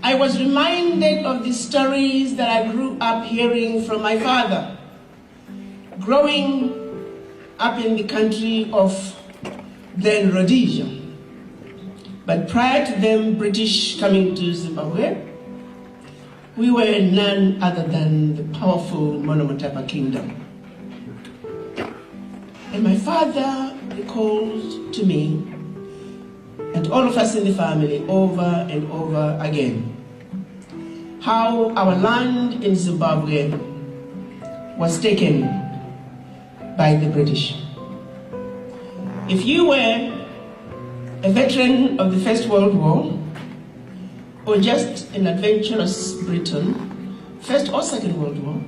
I was reminded of the stories that I grew up hearing from my father, growing up in the country of then Rhodesia. But prior to them British coming to Zimbabwe, we were none other than the powerful Monomotapa Kingdom. And my father recalled to me, and all of us in the family, over and over again, how our land in Zimbabwe was taken by the British. If you were a veteran of the First World War, or just an adventurous Briton, First or Second World War,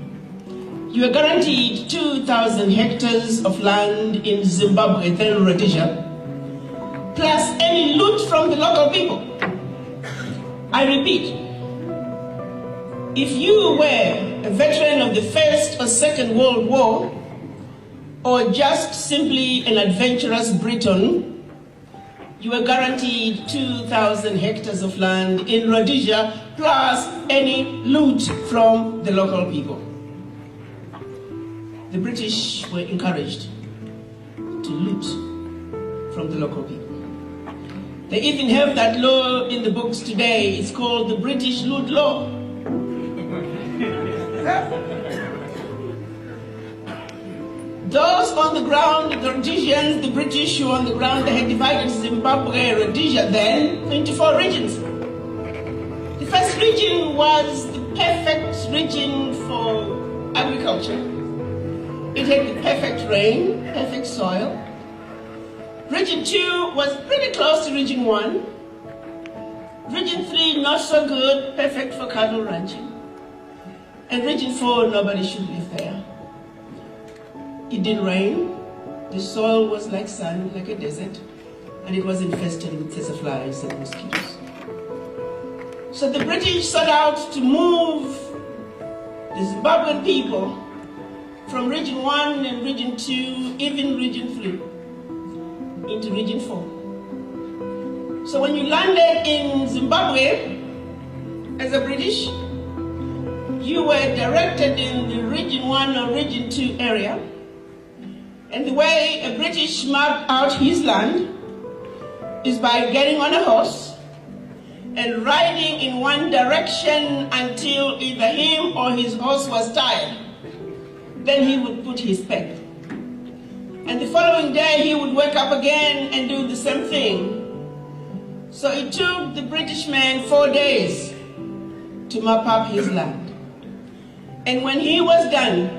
you were guaranteed 2,000 hectares of land in Zimbabwe, then Rhodesia, plus any loot from the local people. I repeat, if you were a veteran of the First or Second World War, or just simply an adventurous Briton, you were guaranteed 2,000 hectares of land in Rhodesia, plus any loot from the local people. The British were encouraged to loot from the local people. They even have that law in the books today. It's called the British Loot Law. Those on the ground, the Rhodesians, the British who were on the ground, they had divided Zimbabwe, Rhodesia then, into 4 regions. The first region was the perfect region for agriculture. It had the perfect rain, perfect soil. Region 2 was pretty close to Region 1. Region 3, not so good, perfect for cattle ranching. And Region 4, nobody should live there. It didn't rain, the soil was like sand, like a desert, and it was infested with flies and mosquitoes. So the British set out to move the Zimbabwean people from Region 1 and Region 2, even Region 3, into Region 4. So when you landed in Zimbabwe as a British, you were directed in the Region 1 or Region 2 area. And the way a British mapped out his land is by getting on a horse and riding in one direction until either him or his horse was tired. Then he would put his peg. And the following day he would wake up again and do the same thing. So it took the British man 4 days to map up his land. And when he was done,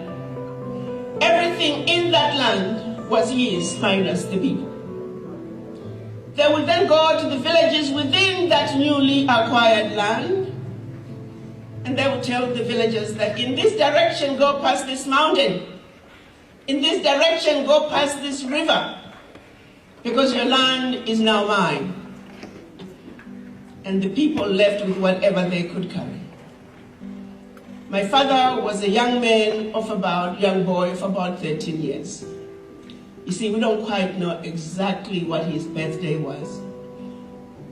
everything in that land was his, minus the people. They would then go to the villages within that newly acquired land, and they would tell the villagers that in this direction, go past this mountain. In this direction, go past this river, because your land is now mine. And the people left with whatever they could carry. My father was a young boy of about 13 years. You see, we don't quite know exactly what his birthday was,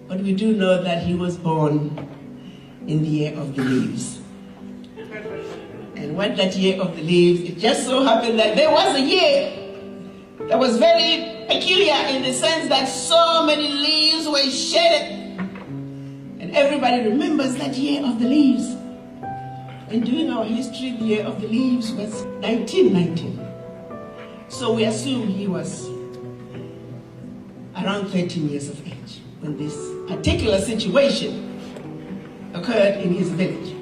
but we do know that he was born in the year of the leaves. And what that year of the leaves, it just so happened that there was a year that was very peculiar in the sense that so many leaves were shedded. And everybody remembers that year of the leaves. And during our history, the year of the leaves was 1919. So we assume he was around 13 years of age when this particular situation occurred in his village.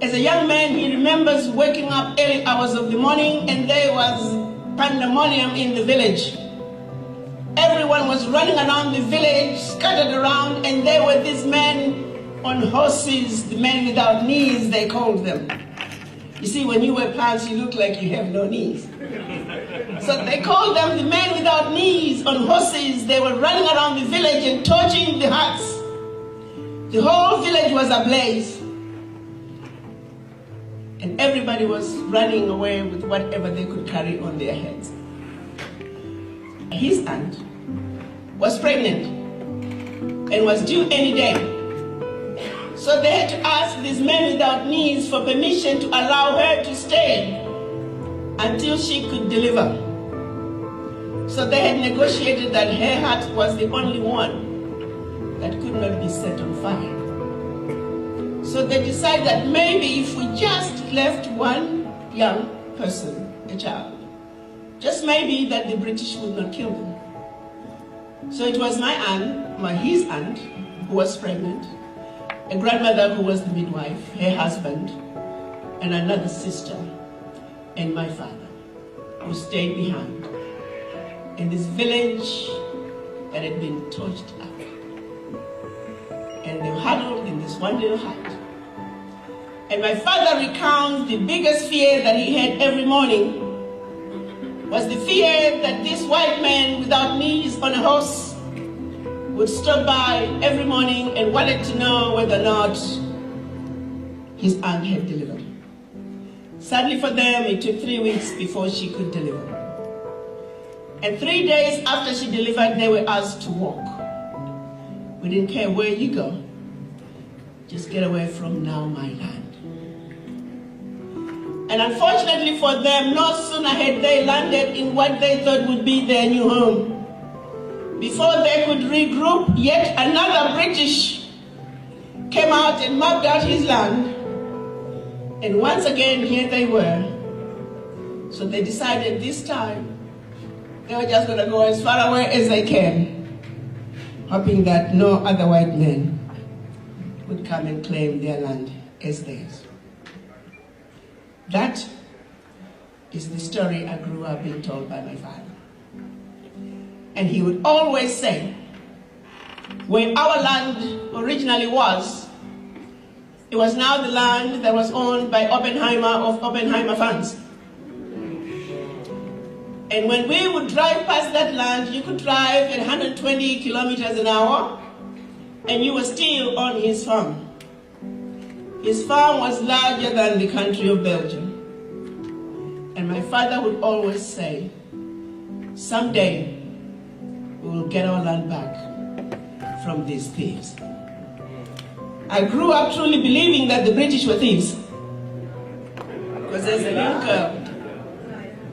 As a young man, he remembers waking up early hours of the morning and there was pandemonium in the village. Everyone was running around the village, scattered around, and there were these men on horses, the men without knees, they called them. You see, when you wear pants, you look like you have no knees. So they called them the men without knees on horses. They were running around the village and torching the huts. The whole village was ablaze. And everybody was running away with whatever they could carry on their heads. His aunt was pregnant and was due any day. So they had to ask these men without knees for permission to allow her to stay until she could deliver. So they had negotiated that her heart was the only one that could not be set on fire. So they decided that maybe if we just left one young person, a child, just maybe that the British would not kill them. So it was my aunt, his aunt, who was pregnant, a grandmother who was the midwife, her husband, and another sister, and my father, who stayed behind in this village that had been torched up. And they were huddled in this one little hut. And my father recounts the biggest fear that he had every morning was the fear that this white man without knees on a horse would stop by every morning and wanted to know whether or not his aunt had delivered. Sadly for them, it took 3 weeks before she could deliver. And 3 days after she delivered, they were asked to walk. We didn't care where you go, just get away from now my land. And unfortunately for them, no sooner had they landed in what they thought would be their new home, before they could regroup, yet another British came out and mapped out his land. And once again, here they were. So they decided this time, they were just going to go as far away as they can, hoping that no other white men would come and claim their land as theirs. That is the story I grew up being told by my father. And he would always say, where our land originally was, it was now the land that was owned by Oppenheimer of Oppenheimer Funds. And when we would drive past that land, you could drive at 120 kilometers an hour, and you were still on his farm. His farm was larger than the country of Belgium. And my father would always say, someday we will get our land back from these thieves. I grew up truly believing that the British were thieves. Because as a young girl,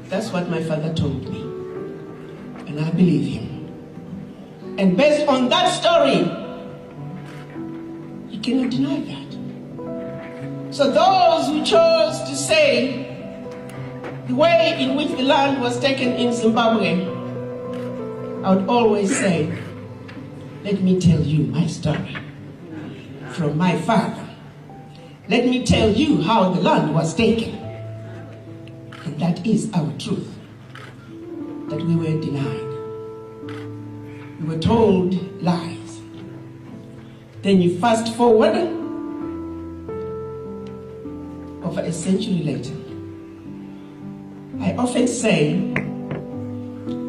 that's what my father told me. And I believe him. And based on that story, you cannot deny that. So those who chose to say the way in which the land was taken in Zimbabwe, I would always say, let me tell you my story from my father. Let me tell you how the land was taken. And that is our truth, that we were denied. We were told lies. Then you fast forward over a century later. I often say,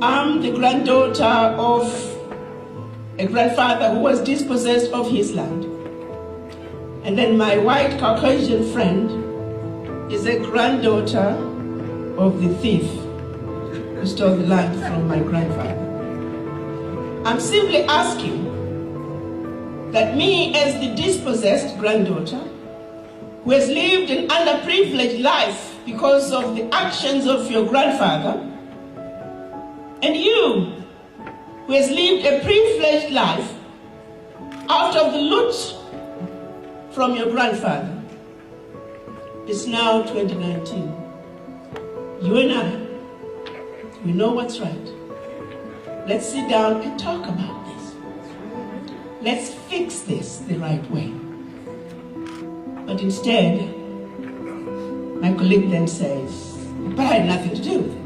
I'm the granddaughter of a grandfather who was dispossessed of his land. And then my white Caucasian friend is a granddaughter of the thief who stole the land from my grandfather. I'm simply asking that me, as the dispossessed granddaughter, who has lived an underprivileged life because of the actions of your grandfather, and you, who has lived a privileged life out of the loot from your grandfather, it's now 2019. You and I, we know what's right. Let's sit down and talk about this. Let's fix this the right way. But instead, my colleague then says, but I had nothing to do with it.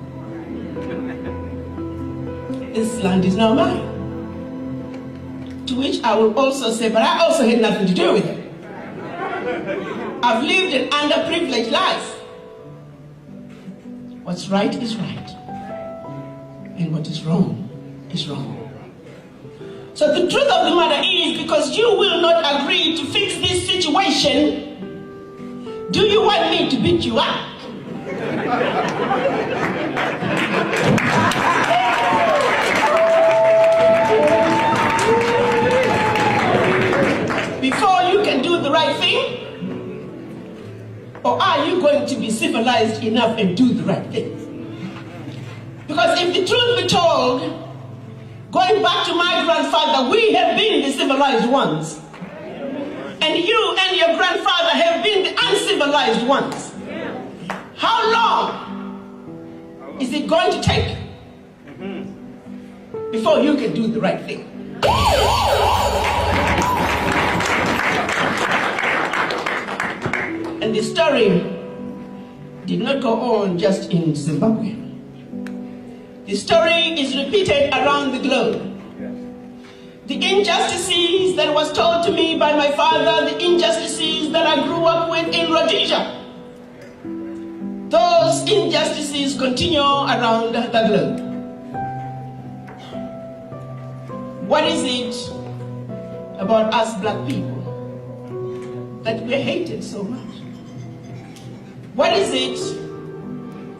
This land is now mine. To which I will also say, but I also had nothing to do with it. I've lived an underprivileged life. What's right is right. And what is wrong is wrong. So the truth of the matter is, because you will not agree to fix this situation, do you want me to beat you up? Before you can do the right right thing? Or are you going to be civilized enough and do the right thing? Because if the truth be told, going back to my grandfather, we have been the civilized ones. And you and your grandfather have been the uncivilized ones. How long is it going to take before you can do the right thing? And the story did not go on just in Zimbabwe. The story is repeated around the globe. The injustices that was told to me by my father, the injustices that I grew up with in Rhodesia, those injustices continue around the globe. What is it about us black people that we're hated so much? What is it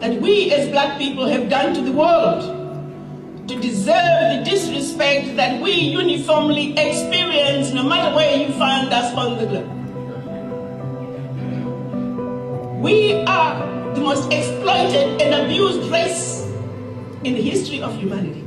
that we as black people have done to the world to deserve the disrespect that we uniformly experience no matter where you find us on the globe? We are the most exploited and abused race in the history of humanity.